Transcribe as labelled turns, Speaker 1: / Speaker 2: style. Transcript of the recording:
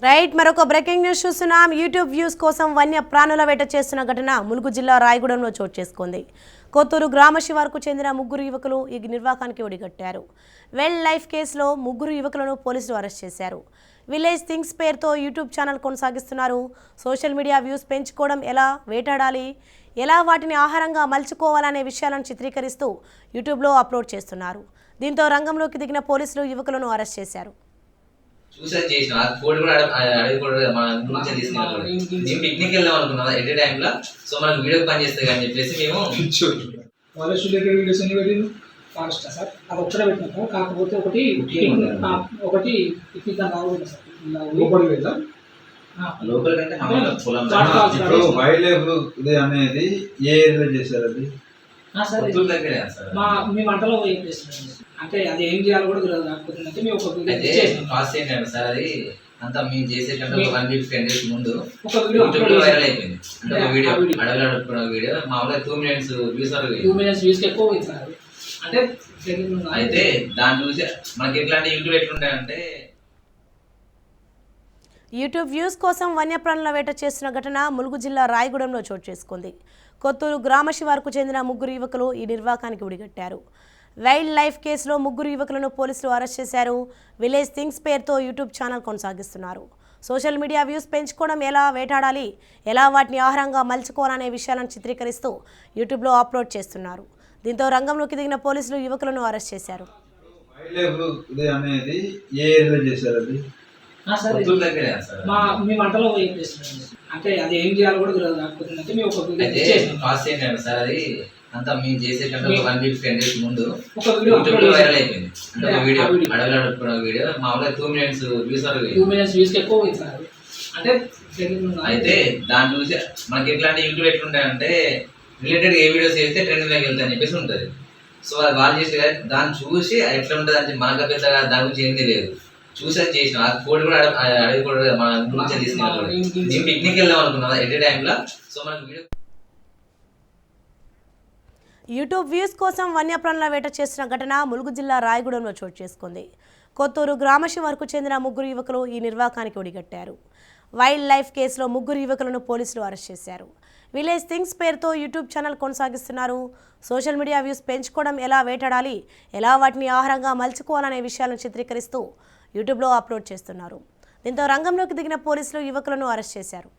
Speaker 1: Right మరొక breaking news చూస్తున్నాం. YouTube views కోసం వన్య ప్రాణుల వేట చేస్తున్న ఘటన ములుగు జిల్లా రాయగూడెంలో చోటు చేసుకుంది. కొత్తూరు గ్రామ శివారుకు చెందిన ముగ్గురు యువకులు ఈ నిర్వాకానికి ఒడిగట్టారు. వైల్డ్ లైఫ్ కేసులో ముగ్గురు యువకులను పోలీసులు అరెస్ట్ చేశారు. విలేజ్ థింగ్స్ పేరుతో యూట్యూబ్ ఛానల్ కొనసాగిస్తున్నారు. సోషల్ మీడియా వ్యూస్ పెంచుకోవడం ఎలా, వేటాడాలి, ఎలా వాటిని ఆహారంగా మలుచుకోవాలనే విషయాలను చిత్రీకరిస్తూ యూట్యూబ్లో అప్లోడ్ చేస్తున్నారు. దీంతో రంగంలోకి దిగిన పోలీసులు యువకులను అరెస్ట్ చేశారు.
Speaker 2: చూసారు చేసిన ఫోటో కూడా అడిగి కూడా మన నుంచి తీసుకున్నాం. మేము పిక్నిక్ వెళ్దాం అనుకున్నాం ఎట్ ఏ టైంలో. సో మనకు వీడియో పని చేస్తాయి అని చెప్పేసి మేము
Speaker 3: ఫారెస్ట్ సార్ అది ఒక్కడే పెట్టినాం. కాకపోతే ఒకటి
Speaker 2: లోకల్ కంటే
Speaker 4: వైల్డ్ లైఫ్ ఇది అనేది ఏ ఏరియాలో చేశారు? అది
Speaker 3: మేము వంటలో అంటే అది ఏం చేయాలో కూడా తెలియదు. కాకపోతే మేము
Speaker 2: కాస్ట్ ఏంటంటే సార్ అది అంతా మేము చేసే కంటే 1 వీక్ 10 డేస్ ముందు యూట్యూబ్ లో వైరల్ అయిపోయింది. అంటే ఒక వీడియో అడవిలో అడుగుతున్న వీడియో మామూలుగా 2 మిలియన్స్ వ్యూస్
Speaker 3: వ్యూస్ ఎక్కువ పోయింది. అంటే
Speaker 2: అయితే దాని చూసి మనకి ఎట్లాంటి యూట్యూబ్ ఎట్లుంటాయంటే
Speaker 1: యూట్యూబ్ వ్యూస్ కోసం వన్యప్రాణుల వేట చేస్తున్న ఘటన ములుగు జిల్లా రాయగూడెంలో చోటు చేసుకుంది. కొత్తూరు గ్రామ శివారుకు చెందిన ముగ్గురు యువకులు ఈ నిర్వాకానికి ఒడిగట్టారు. వైల్డ్ లైఫ్ కేసులో ముగ్గురు యువకులను పోలీసులు అరెస్ట్ చేశారు. విలేజ్ థింగ్స్ పేరుతో యూట్యూబ్ ఛానల్ కొనసాగిస్తున్నారు. సోషల్ మీడియా వ్యూస్ పెంచుకోవడం ఎలా, వేటాడాలి, ఎలా వాటిని ఆహారంగా మలుచుకోవాలనే విషయాలను చిత్రీకరిస్తూ యూట్యూబ్లో అప్లోడ్ చేస్తున్నారు. దీంతో రంగంలోకి దిగిన పోలీసులు యువకులను అరెస్ట్ చేశారు.
Speaker 3: మేము వంటలో అంటే అది ఏం చేయాలో కూడా తెలియదు. కాకపోతే మేము
Speaker 2: కాస్ట్ ఏంటంటే సార్ అది అంతా మేము చేసే కంటే 1 వీక్ 10 డేస్ ముందు యూట్యూబ్ లో వైరల్ అయిపోయింది. అంటే ఒక వీడియో అడవిలో అడుగుతున్న వీడియో మామూలుగా 2 మిలియన్స్
Speaker 3: వ్యూస్ ఎక్కువ పోయింది. అంటే
Speaker 2: అయితే దాని చూసి మనకి ఎట్లాంటి యూట్యూబ్ ఎట్లుంటాయంటే రిలేటెడ్ ఏ వీడియోస్ చేస్తే ట్రెండింగ్ లోకి వెళ్తాయి అని చెప్పేసి ఉంటుంది. సో అది వాళ్ళు చేసే దాన్ని చూసి ఎట్లా ఉంటుంది అంటే మనకు పెద్దగా దాని గురించి ఏం తెలియదు. చూసేది చేసిన ఫోటో కూడా అడిగి కూడా మన నుంచి తీసుకున్నాం. మేము పిక్నిక్ వెళ్దాం అనుకున్నాం ఎట్ ఏ టైంలో. సో మనకు వీడియో
Speaker 1: యూట్యూబ్ వ్యూస్ కోసం వన్యప్రాణుల వేట చేస్తున్న ఘటన ములుగు జిల్లా రాయగూడెంలో చోటు చేసుకుంది. కొత్తూరు గ్రామ శివారుకు చెందిన ముగ్గురు యువకులు ఈ నిర్వాకానికి ఒడిగట్టారు. వైల్డ్ లైఫ్ కేసులో ముగ్గురు యువకులను పోలీసులు అరెస్ట్ చేశారు. విలేజ్ థింగ్స్ పేరుతో యూట్యూబ్ ఛానల్ కొనసాగిస్తున్నారు. సోషల్ మీడియా వ్యూస్ పెంచుకోవడం ఎలా, వేటాడాలి, ఎలా వాటిని ఆహారంగా మలుచుకోవాలనే విషయాలను చిత్రీకరిస్తూ యూట్యూబ్లో అప్లోడ్ చేస్తున్నారు. దీంతో రంగంలోకి దిగిన పోలీసులు యువకులను అరెస్ట్ చేశారు.